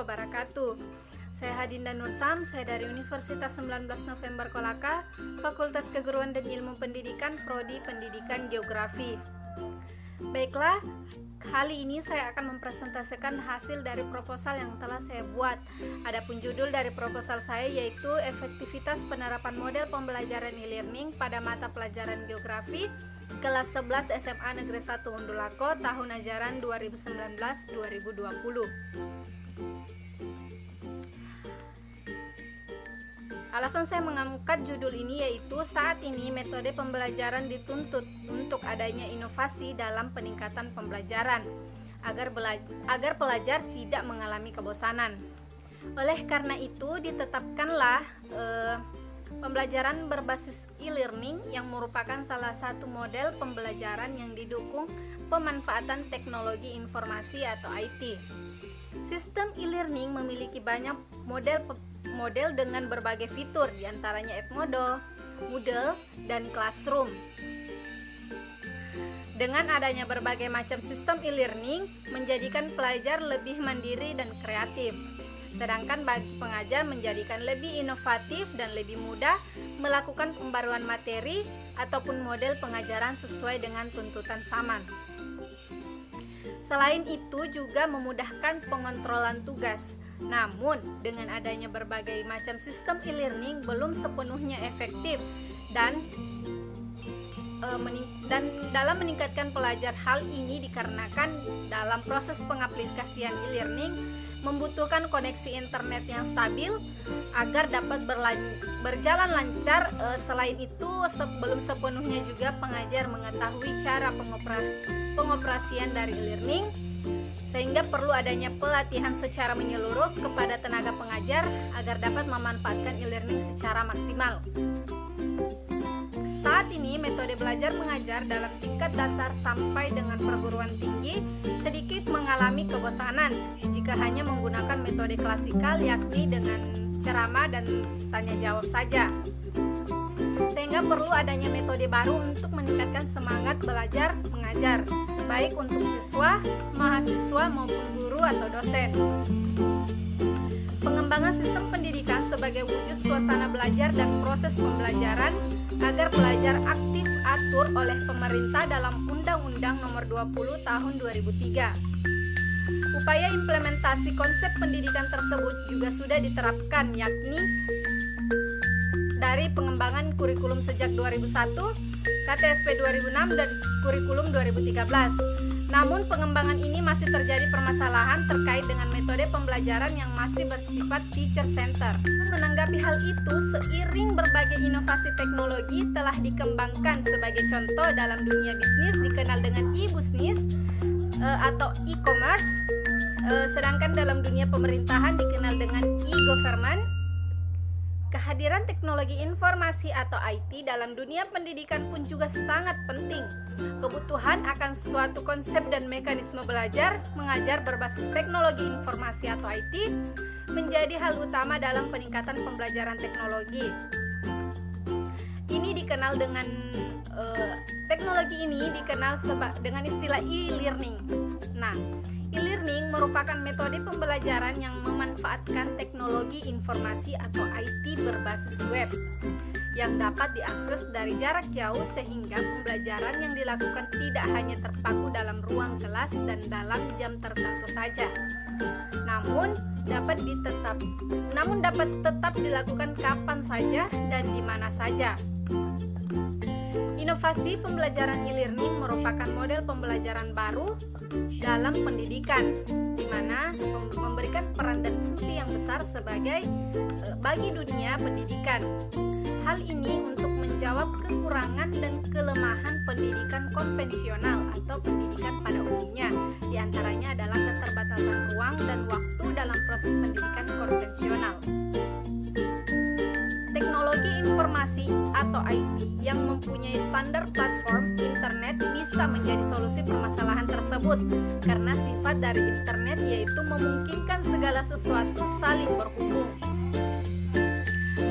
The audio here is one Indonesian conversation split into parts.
wabarakatuh. Saya Hadinda Nursam, saya dari Universitas 19 November Kolaka, Fakultas Keguruan dan Ilmu Pendidikan, Prodi Pendidikan Geografi. Baiklah, kali ini saya akan mempresentasikan hasil dari proposal yang telah saya buat. Adapun judul dari proposal saya yaitu Efektivitas Penerapan Model Pembelajaran e-learning pada mata pelajaran geografi kelas 11 SMA Negeri 1 Undulako tahun ajaran 2019-2020. Alasan saya mengangkat judul ini yaitu saat ini metode pembelajaran dituntut untuk adanya inovasi dalam peningkatan pembelajaran agar pelajar tidak mengalami kebosanan. Oleh karena itu ditetapkanlah pembelajaran berbasis e-learning yang merupakan salah satu model pembelajaran yang didukung pemanfaatan teknologi informasi atau IT. Sistem e-learning memiliki banyak model dengan berbagai fitur, diantaranya Edmodo, Moodle, dan Classroom. Dengan adanya berbagai macam sistem e-learning, menjadikan pelajar lebih mandiri dan kreatif. Sedangkan bagi pengajar menjadikan lebih inovatif dan lebih mudah melakukan pembaruan materi ataupun model pengajaran sesuai dengan tuntutan zaman. Selain itu juga memudahkan pengontrolan tugas. Namun, dengan adanya berbagai macam sistem e-learning belum sepenuhnya efektif dan dalam meningkatkan pelajar. Hal ini dikarenakan dalam proses pengaplikasian e-learning membutuhkan koneksi internet yang stabil agar dapat berjalan lancar. Selain itu, belum sepenuhnya juga pengajar mengetahui cara pengoperasian dari e-learning, sehingga perlu adanya pelatihan secara menyeluruh kepada tenaga pengajar agar dapat memanfaatkan e-learning secara maksimal. Saat ini metode belajar mengajar dalam tingkat dasar sampai dengan perguruan tinggi sedikit mengalami kebosanan jika hanya menggunakan metode klasikal, yakni dengan ceramah dan tanya jawab saja. Sehingga perlu adanya metode baru untuk meningkatkan semangat belajar mengajar, baik untuk siswa, mahasiswa maupun guru atau dosen. Pengembangan sistem pendidikan sebagai wujud suasana belajar dan proses pembelajaran agar pelajar aktif atur oleh pemerintah dalam Undang-Undang Nomor 20 Tahun 2003. Upaya implementasi konsep pendidikan tersebut juga sudah diterapkan, yakni dari pengembangan kurikulum sejak 2001, KTSP 2006, dan kurikulum 2013. Namun pengembangan ini masih terjadi permasalahan terkait dengan metode pembelajaran yang masih bersifat teacher center. Menanggapi hal itu, seiring berbagai inovasi teknologi telah dikembangkan, sebagai contoh dalam dunia bisnis dikenal dengan e-business atau e-commerce, sedangkan dalam dunia pemerintahan dikenal dengan e-government. Kehadiran teknologi informasi atau IT dalam dunia pendidikan pun juga sangat penting. Kebutuhan akan suatu konsep dan mekanisme belajar mengajar berbasis teknologi informasi atau IT menjadi hal utama dalam peningkatan pembelajaran teknologi. Ini dikenal dengan teknologi ini dikenal dengan istilah e-learning. Nah, e-learning merupakan metode pembelajaran yang memanfaatkan teknologi informasi atau IT berbasis web yang dapat diakses dari jarak jauh, sehingga pembelajaran yang dilakukan tidak hanya terpaku dalam ruang kelas dan dalam jam tertentu saja, namun dapat tetap dilakukan kapan saja dan di mana saja. Inovasi pembelajaran e-learning merupakan model pembelajaran baru dalam pendidikan, di mana memberikan peran dan fungsi yang besar bagi dunia pendidikan. Hal ini untuk menjawab kekurangan dan kelemahan pendidikan konvensional atau pendidikan pada umumnya, diantaranya adalah keterbatasan ruang dan waktu dalam proses pendidikan konvensional. Teknologi informasi atau IT yang mempunyai standar platform internet bisa menjadi solusi permasalahan tersebut, karena sifat dari internet yaitu memungkinkan segala sesuatu saling berhubung.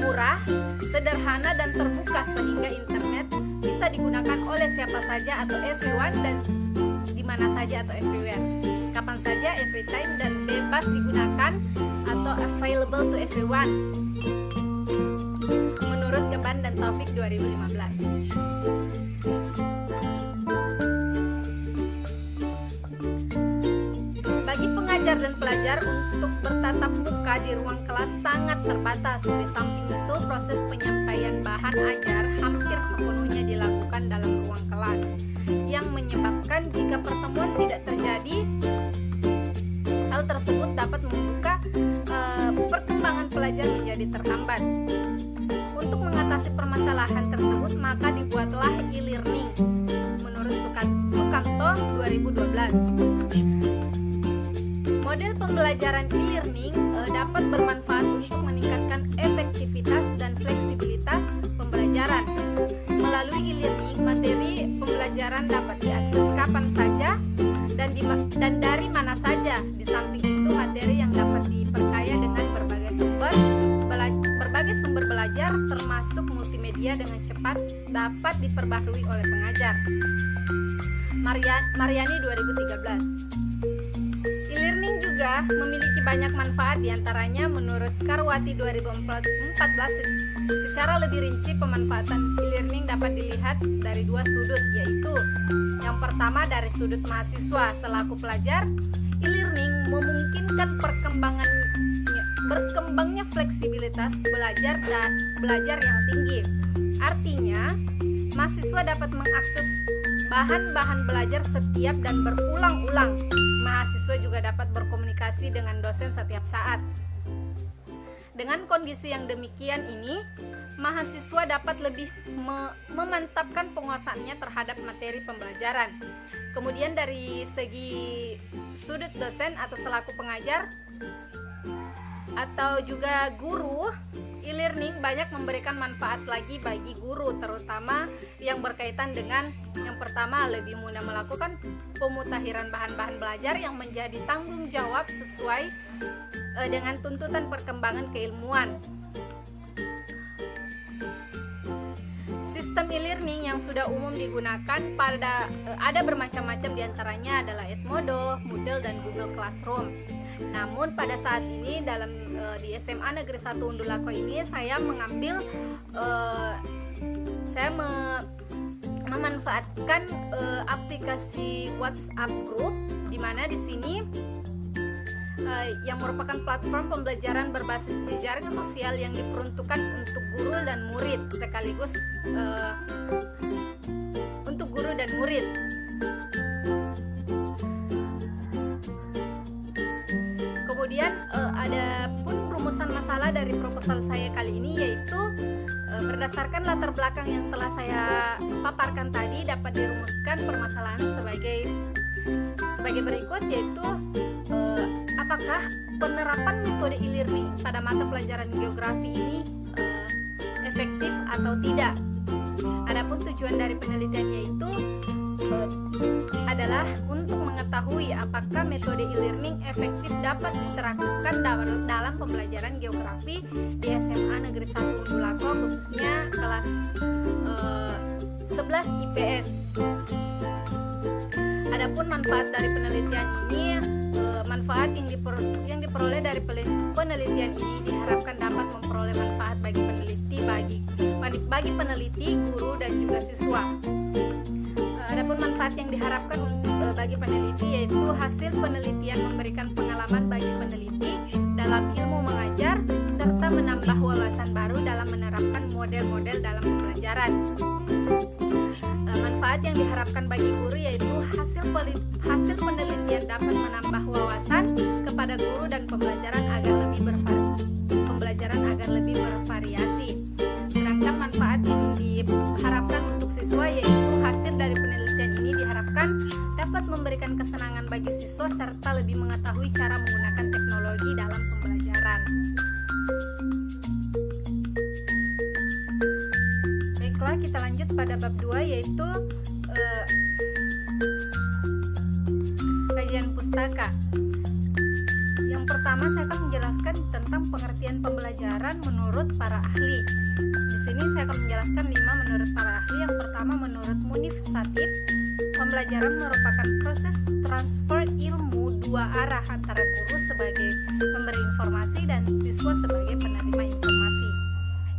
Murah, sederhana, dan terbuka, sehingga internet bisa digunakan oleh siapa saja atau everyone dan di di mana saja atau everywhere, kapan saja, every time, dan bebas digunakan atau available to everyone menurut Geban dan Taufik 2015. Bagi pengajar dan pelajar untuk bertatap muka di ruang kelas sangat terbatas. Di samping itu, proses penyampaian bahan ajar hampir sepenuhnya dilakukan dalam ruang kelas, yang menyebabkan jika pertemuan tidak terjadi, hal tersebut dapat membuka perkembangan pelajar menjadi terhambat. Untuk mengatasi permasalahan tersebut, maka dibuatlah e-learning menurut Sukamto 2012. Model pembelajaran e-learning dapat bermanfaat untuk meningkatkan efektivitas dan fleksibilitas pembelajaran. Melalui e-learning, materi pembelajaran dapat diakses kapan saja dan dari mana saja. Di samping itu, materi yang dapat diperkaya dengan berbagai sumber belajar termasuk multimedia dengan cepat dapat diperbaharui oleh pengajar. Mariani 2013. E-learning juga memiliki banyak manfaat, diantaranya menurut Karwati 2014. Secara lebih rinci, pemanfaatan e-learning dapat dilihat dari dua sudut, yaitu yang pertama dari sudut mahasiswa selaku pelajar. E-learning memungkinkan berkembangnya fleksibilitas belajar yang tinggi. Artinya, mahasiswa dapat mengakses bahan-bahan belajar setiap dan berulang-ulang. Mahasiswa juga dapat berkomunikasi dengan dosen setiap saat. Dengan kondisi yang demikian ini, mahasiswa dapat lebih memantapkan penguasaannya terhadap materi pembelajaran. Kemudian dari segi sudut dosen atau selaku pengajar atau juga guru, e-learning banyak memberikan manfaat lagi bagi guru, terutama yang berkaitan dengan yang pertama, lebih mudah melakukan pemutakhiran bahan-bahan belajar yang menjadi tanggung jawab sesuai dengan tuntutan perkembangan keilmuan. Sistem e-learning yang sudah umum digunakan ada bermacam-macam, diantaranya adalah Edmodo, Moodle, dan Google Classroom. Namun pada saat ini di SMA Negeri 1 Undulako ini saya memanfaatkan aplikasi WhatsApp Group, di mana di sini yang merupakan platform pembelajaran berbasis jejaring sosial yang diperuntukkan untuk guru dan murid sekaligus untuk guru dan murid. Kemudian ada pun rumusan masalah dari proposal saya kali ini, yaitu berdasarkan latar belakang yang telah saya paparkan tadi, dapat dirumuskan permasalahan sebagai berikut, yaitu apakah penerapan metode e-learning pada mata pelajaran geografi ini efektif atau tidak. Adapun tujuan dari penelitian yaitu adalah untuk mengetahui apakah metode e-learning efektif dapat diterapkan dalam pembelajaran geografi di SMA Negeri 1 Undulako, khususnya kelas 11 IPS. Adapun manfaat dari penelitian ini, manfaat yang diperoleh dari penelitian ini diharapkan dapat memperoleh manfaat bagi peneliti, guru, dan juga siswa. Adapun manfaat yang diharapkan bagi peneliti yaitu hasil penelitian memberikan pengalaman bagi peneliti dalam ilmu mengajar serta menambah wawasan baru dalam menerapkan model-model dalam pembelajaran. Manfaat yang diharapkan bagi guru yaitu hasil penelitian dapat menambah wawasan kepada guru dan pembelajaran agar lebih bervariasi. Sedangkan manfaat yang diharapkan untuk siswa yaitu hasil dari penelitian ini diharapkan dapat memberikan kesenangan bagi siswa serta lebih mengetahui cara menggunakan teknologi dalam pembelajaran. Baiklah, kita lanjut pada bab 2 yaitu kajian pustaka. Yang pertama saya akan menjelaskan tentang pengertian pembelajaran menurut para ahli. Di sini saya akan menjelaskan 5 menurut para ahli. Yang pertama, menurut Munif Satib, pembelajaran merupakan proses transfer ilmu dua arah antara guru sebagai pemberi informasi dan siswa sebagai penerima informasi.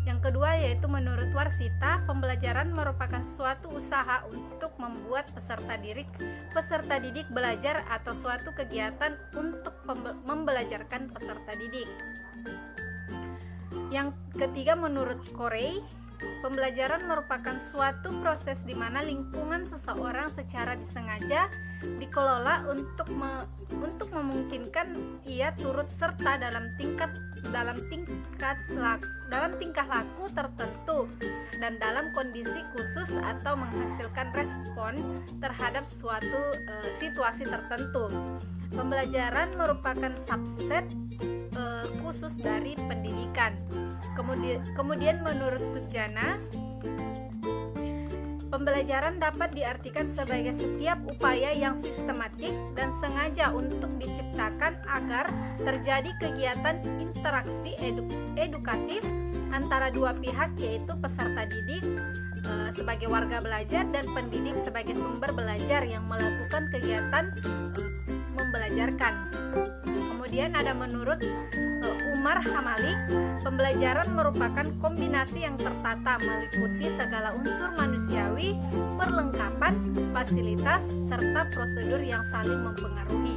Yang kedua yaitu menurut Warsita, pembelajaran merupakan suatu usaha untuk membuat peserta didik belajar atau suatu kegiatan untuk membelajarkan peserta didik. Yang ketiga menurut Corey, pembelajaran merupakan suatu proses di mana lingkungan seseorang secara disengaja dikelola untuk memungkinkan ia turut serta dalam tingkah laku tertentu dan dalam kondisi khusus atau menghasilkan respon terhadap suatu situasi tertentu. Pembelajaran merupakan subset khusus dari pendidikan. Kemudian menurut Sujana, pembelajaran dapat diartikan sebagai setiap upaya yang sistematik dan sengaja untuk diciptakan agar terjadi kegiatan interaksi edukatif antara dua pihak, yaitu peserta didik sebagai warga belajar dan pendidik sebagai sumber belajar yang melakukan kegiatan membelajarkan. Kemudian ada menurut Umar Hamali, pembelajaran merupakan kombinasi yang tertata meliputi segala unsur manusiawi, perlengkapan, fasilitas, serta prosedur yang saling mempengaruhi.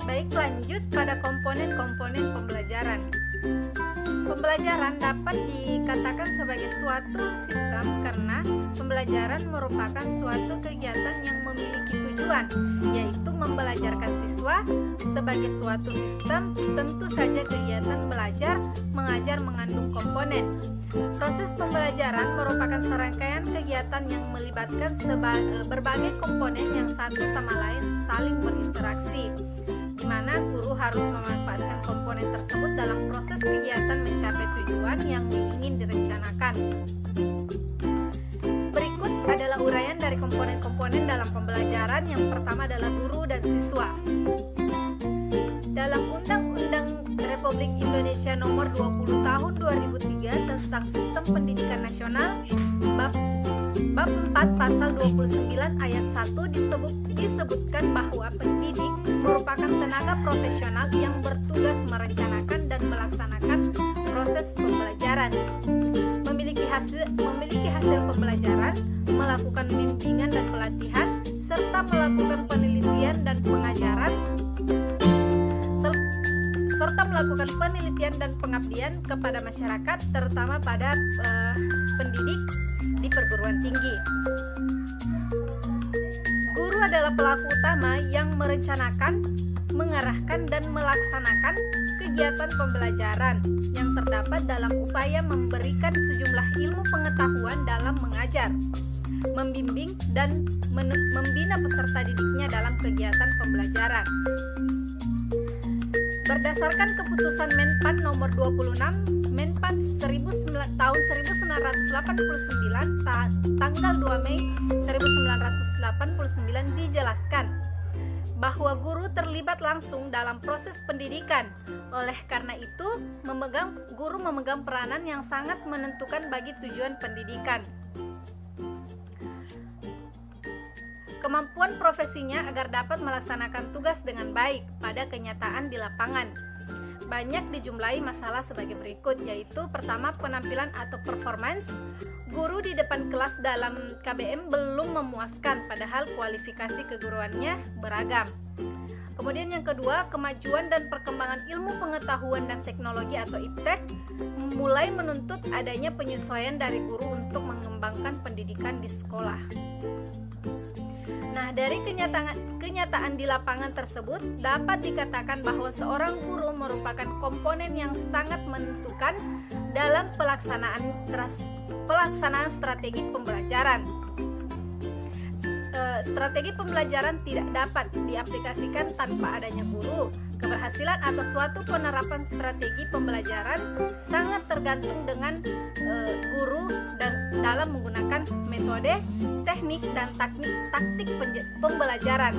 Baik, lanjut pada komponen-komponen pembelajaran. Pembelajaran dapat dikatakan sebagai suatu sistem karena pembelajaran merupakan suatu kegiatan yang memiliki tujuan, yaitu membelajarkan siswa. Sebagai suatu sistem, tentu saja kegiatan belajar mengajar mengandung komponen. Proses pembelajaran merupakan serangkaian kegiatan yang melibatkan berbagai komponen yang satu sama lain saling berinteraksi, di mana guru harus memanfaatkan komponen tersebut dalam proses kegiatan mencapai tujuan yang ingin direncanakan. Berikut adalah uraian dari komponen-komponen dalam pembelajaran. Yang pertama adalah guru dan siswa. Dalam Undang-Undang Republik Indonesia Nomor 20 Tahun 2003 tentang Sistem Pendidikan Nasional, Bab 4 Pasal 29 Ayat 1 disebutkan bahwa pendidik merupakan tenaga profesional yang bertugas merencanakan dan melaksanakan proses pembelajaran, memiliki hasil pembelajaran, melakukan bimbingan dan pelatihan, serta melakukan penelitian dan pengajaran, pengabdian kepada masyarakat, terutama pada pendidik di perguruan tinggi. Guru adalah pelaku utama yang merencanakan, mengarahkan, dan melaksanakan kegiatan pembelajaran yang terdapat dalam upaya memberikan sejumlah ilmu pengetahuan dalam mengajar, membimbing, dan membina peserta didiknya dalam kegiatan pembelajaran. Berdasarkan keputusan Menpan nomor 26 Menpan tahun 1989 tanggal 2 Mei 1989 dijelaskan bahwa guru terlibat langsung dalam proses pendidikan. Oleh karena itu, guru memegang peranan yang sangat menentukan bagi tujuan pendidikan. Kemampuan profesinya agar dapat melaksanakan tugas dengan baik pada kenyataan di lapangan. Banyak dijumlahi masalah sebagai berikut, yaitu pertama, penampilan atau performance. Guru di depan kelas dalam KBM belum memuaskan, padahal kualifikasi keguruannya beragam. Kemudian yang kedua, kemajuan dan perkembangan ilmu pengetahuan dan teknologi atau iptek mulai menuntut adanya penyesuaian dari guru untuk mengembangkan pendidikan di sekolah. Nah, dari kenyataan di lapangan tersebut dapat dikatakan bahwa seorang guru merupakan komponen yang sangat menentukan dalam pelaksanaan strategi pembelajaran. Strategi pembelajaran tidak dapat diaplikasikan tanpa adanya guru. Keberhasilan atau suatu penerapan strategi pembelajaran sangat tergantung dengan guru dalam menggunakan metode, teknik, dan taktik pembelajaran.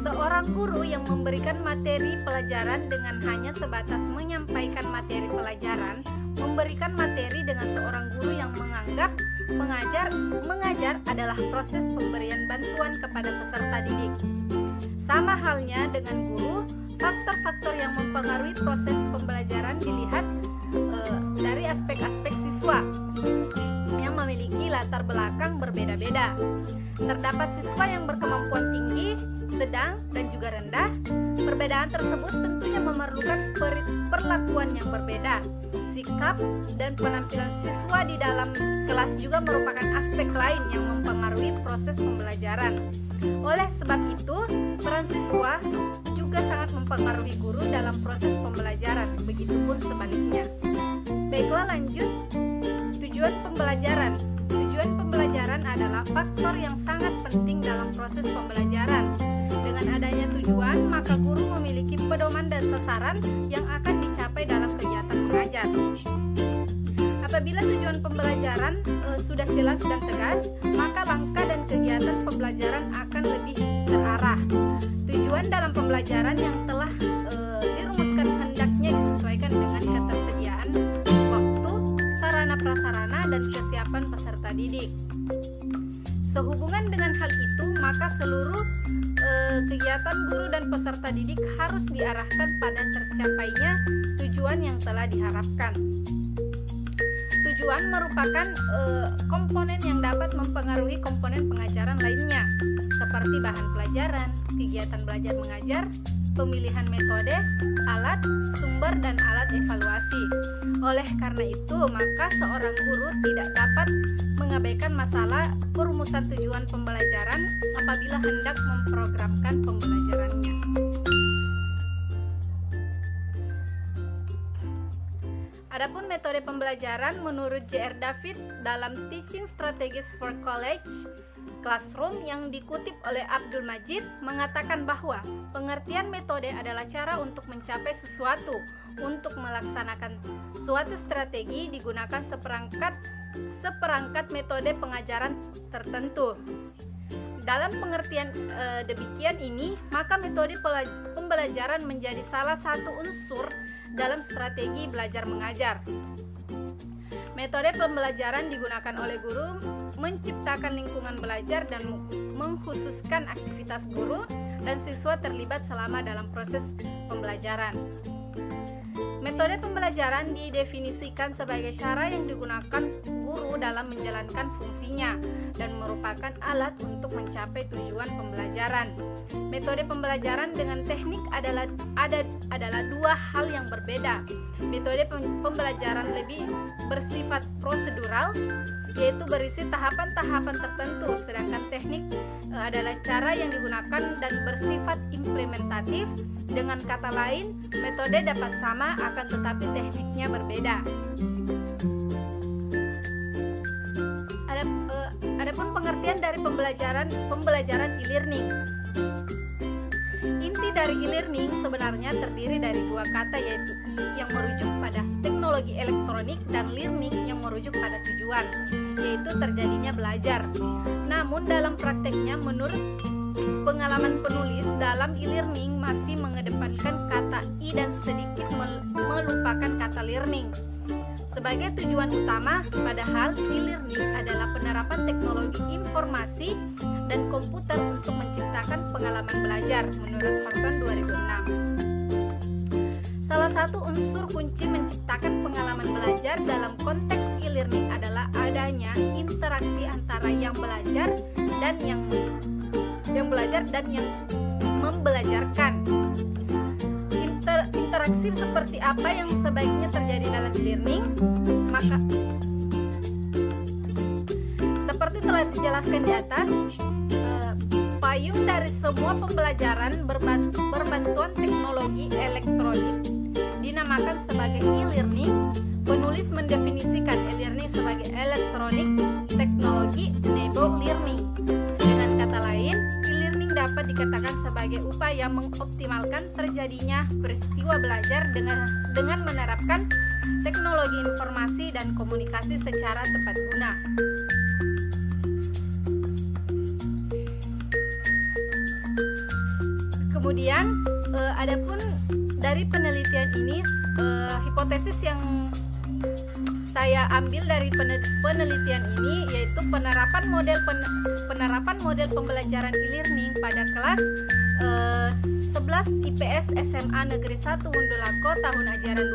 Seorang guru yang memberikan materi pelajaran dengan hanya sebatas menyampaikan materi pelajaran, memberikan materi dengan seorang guru yang menganggap mengajar adalah proses pemberian bantuan kepada peserta didik. Sama halnya dengan guru, faktor-faktor yang mempengaruhi proses pembelajaran dilihat dari aspek-aspek siswa yang memiliki latar belakang berbeda-beda. Terdapat siswa yang berkemampuan tinggi, sedang, dan juga rendah. Perbedaan tersebut tentunya memerlukan perlakuan yang berbeda. Sikap dan penampilan siswa di dalam kelas juga merupakan aspek lain yang mempengaruhi proses pembelajaran. Oleh sebab itu, peran siswa juga sangat mempengaruhi guru dalam proses pembelajaran, begitupun sebaliknya. Baiklah, lanjut. Tujuan pembelajaran. Tujuan pembelajaran adalah faktor yang sangat penting dalam proses pembelajaran. Dengan adanya tujuan, maka guru memiliki pedoman dan sasaran yang akan dicapai dalam kegiatan mengajar. Apabila tujuan pembelajaran sudah jelas dan tegas, maka langkah dan kegiatan pembelajaran akan lebih terarah. Tujuan dalam pembelajaran yang telah dirumuskan hendaknya disesuaikan dengan ketersediaan waktu, sarana prasarana, dan kesiapan peserta didik. Sehubungan dengan hal itu, maka seluruh kegiatan guru dan peserta didik harus diarahkan pada tercapainya tujuan yang telah diharapkan. Tujuan merupakan komponen yang dapat mempengaruhi komponen pengajaran lainnya, seperti bahan pelajaran, kegiatan belajar mengajar, pemilihan metode, alat, sumber, dan alat evaluasi. Oleh karena itu, maka seorang guru tidak dapat mengabaikan masalah perumusan tujuan pembelajaran apabila hendak memprogramkan pembelajarannya. Adapun metode pembelajaran menurut J.R. David dalam Teaching Strategies for College Classroom yang dikutip oleh Abdul Majid mengatakan bahwa pengertian metode adalah cara untuk mencapai sesuatu. Untuk melaksanakan suatu strategi digunakan seperangkat metode pengajaran tertentu. Dalam pengertian demikian ini, maka metode pembelajaran menjadi salah satu unsur dalam strategi belajar mengajar. Metode pembelajaran digunakan oleh guru menciptakan lingkungan belajar dan mengkhususkan aktivitas guru dan siswa terlibat selama dalam proses pembelajaran. Metode pembelajaran didefinisikan sebagai cara yang digunakan guru dalam menjalankan fungsinya dan merupakan alat untuk mencapai tujuan pembelajaran. Metode pembelajaran dengan teknik adalah dua hal yang berbeda. Metode pembelajaran lebih bersifat prosedural, yaitu berisi tahapan-tahapan tertentu, sedangkan teknik adalah cara yang digunakan dan bersifat implementatif. Dengan kata lain, metode dapat sama akan tetapi tekniknya berbeda. Adapun pengertian dari pembelajaran e-learning. Inti dari e-learning sebenarnya terdiri dari dua kata, yaitu e yang merujuk pada teknologi elektronik dan learning yang merujuk pada tujuan, yaitu terjadinya belajar. Namun dalam prakteknya, menurut pengalaman penulis, dalam e-learning masih mengedepankan kata i dan sedikit melupakan kata learning sebagai tujuan utama, padahal e-learning adalah penerapan teknologi informasi dan komputer untuk menciptakan pengalaman belajar menurut Horton 2006. Salah satu unsur kunci menciptakan pengalaman belajar dalam konteks e-learning adalah adanya interaksi antara yang belajar dan yang membelajarkan. Interaksi seperti apa yang sebaiknya terjadi dalam learning? Maka seperti telah dijelaskan di atas, payung dari semua pembelajaran berbantuan teknologi elektronik dinamakan sebagai e-learning. Penulis mendefinisikan e-learning sebagai electronic technology enabled learning. Dengan kata lain, e-learning dapat dikatakan sebagai upaya yang mengoptimalkan terjadinya peristiwa belajar dengan menerapkan teknologi informasi dan komunikasi secara tepat guna. Kemudian adapun dari penelitian ini, hipotesis yang saya ambil dari penelitian ini yaitu penerapan model pembelajaran e-learning pada kelas 11 IPS SMA Negeri 1 Wundulako tahun ajaran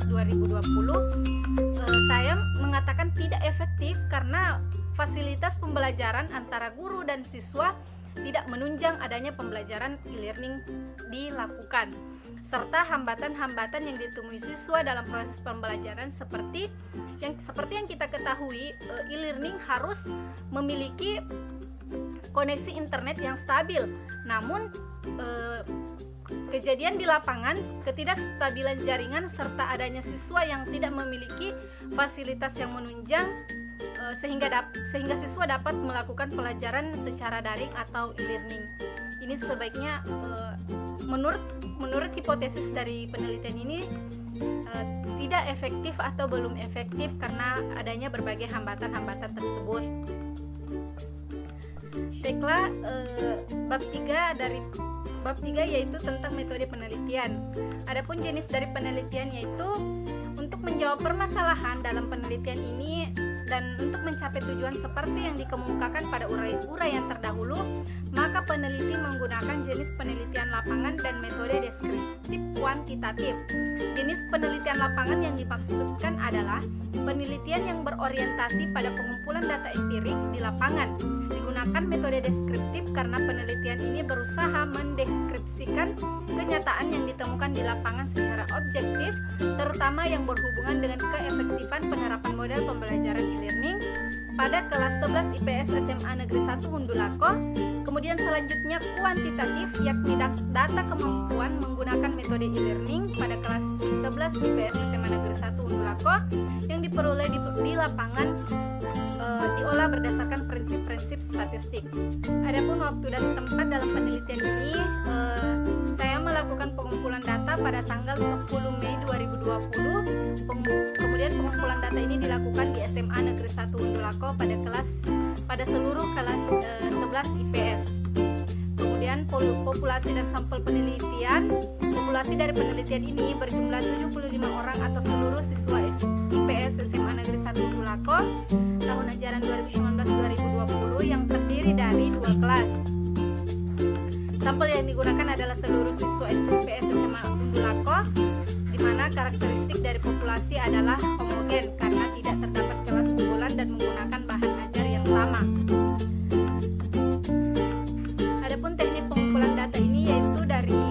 2019-2020. Saya mengatakan tidak efektif karena fasilitas pembelajaran antara guru dan siswa tidak menunjang adanya pembelajaran e-learning dilakukan, serta hambatan-hambatan yang ditemui siswa dalam proses pembelajaran seperti yang kita ketahui, e-learning harus memiliki koneksi internet yang stabil. Namun kejadian di lapangan, ketidakstabilan jaringan serta adanya siswa yang tidak memiliki fasilitas yang menunjang sehingga siswa dapat melakukan pelajaran secara daring atau e-learning. Ini sebaiknya menurut hipotesis dari penelitian ini tidak efektif atau belum efektif karena adanya berbagai hambatan-hambatan tersebut. Baiklah, bab 3 yaitu tentang metode penelitian. Adapun jenis dari penelitian yaitu untuk menjawab permasalahan dalam penelitian ini dan untuk mencapai tujuan seperti yang dikemukakan pada uraian terdahulu, maka peneliti menggunakan jenis penelitian lapangan dan metode deskriptif kuantitatif. Jenis penelitian lapangan yang dimaksudkan adalah penelitian yang berorientasi pada pengumpulan data empirik di lapangan. Digunakan metode deskriptif karena penelitian ini berusaha mendeskripsikan kenyataan yang ditemukan di lapangan secara objektif, terutama yang berhubungan dengan keefektifan penerapan model pembelajaran e-learning pada kelas 11 IPS SMA Negeri 1 Wundulako. Kemudian selanjutnya kuantitatif, yakni data kemampuan menggunakan metode e-learning pada kelas 11 IPS SMA Negeri 1 Wundulako yang diperoleh di lapangan, diolah berdasarkan prinsip-prinsip statistik. Adapun waktu dan tempat dalam penelitian ini, saya melakukan pengumpulan data pada tanggal 10 Mei 2020. Kemudian pengumpulan data ini dilakukan di SMA Negeri 1 Wundulako pada seluruh kelas 11 IPS. Kemudian populasi dan sampel penelitian. Populasi dari penelitian ini berjumlah 75 orang atau seluruh siswa IPS SMA Negeri 1 Wundulako tahun ajaran 2019-2020 yang terdiri dari 2 kelas. Sampel yang digunakan adalah seluruh siswa IPS SMA Wundulako, di mana karakteristik dari populasi adalah homogen karena tidak terdapat kelas unggulan dan menggunakan bahan ajar yang sama. Adapun teknik pengumpulan data ini yaitu dari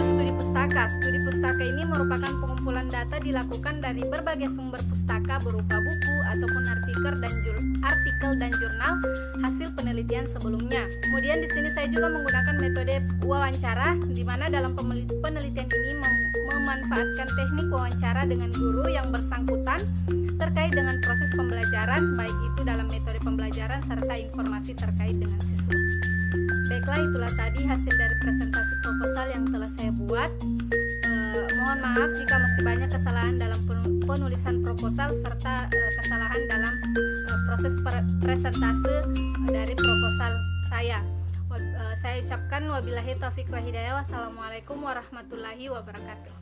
studi pustaka. Studi pustaka ini merupakan pengumpulan data dilakukan dari berbagai sumber pustaka berupa buku ataupun artikel dan jurnal hasil penelitian sebelumnya. Kemudian di sini saya juga menggunakan metode wawancara, di mana dalam penelitian ini memanfaatkan teknik wawancara dengan guru yang bersangkutan terkait dengan proses pembelajaran, baik itu dalam metode pembelajaran serta informasi terkait dengan siswa. Baiklah, itulah tadi hasil dari presentasi proposal yang telah saya buat. Mohon maaf jika masih banyak kesalahan dalam penulisan proposal serta kesalahan dalam proses presentase dari proposal saya. Saya ucapkan wabillahi taufiq wa hidayah. Wassalamualaikum warahmatullahi wabarakatuh.